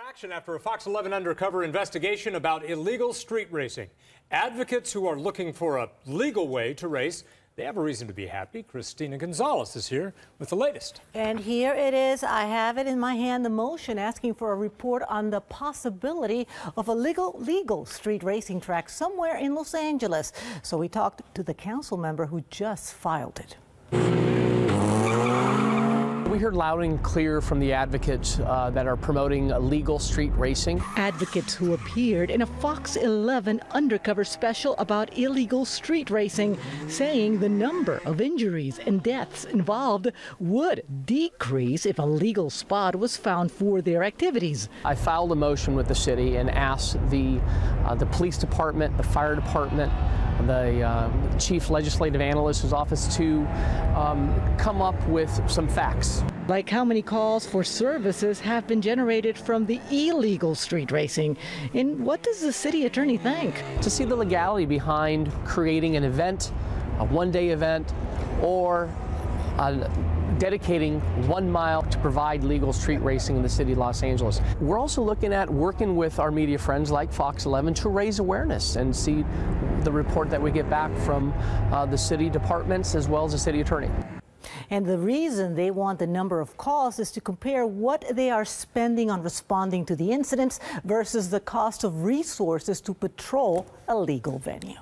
Action after a Fox 11 undercover investigation about illegal street racing. Advocates who are looking for a legal way to race, they have a reason to be happy. Christina Gonzalez is here with the latest. And here it is. I have it in my hand, the motion asking for a report on the possibility of a legal street racing track somewhere in Los Angeles. So we talked to the council member who just filed it. We heard loud and clear from the advocates that are promoting illegal street racing. Advocates who appeared in a Fox 11 undercover special about illegal street racing, saying the number of injuries and deaths involved would decrease if a legal spot was found for their activities. I filed a motion with the city and asked the police department, the fire department, the chief legislative analyst's office to come up with some facts. Like how many calls for services have been generated from the illegal street racing? And what does the city attorney think? To see the legality behind creating an event, a one-day event, or dedicating 1 mile to provide legal street racing in the city of Los Angeles. We're also looking at working with our media friends like Fox 11 to raise awareness and see the report that we get back from the city departments as well as the city attorney. And the reason they want the number of calls is to compare what they are spending on responding to the incidents versus the cost of resources to patrol a legal venue.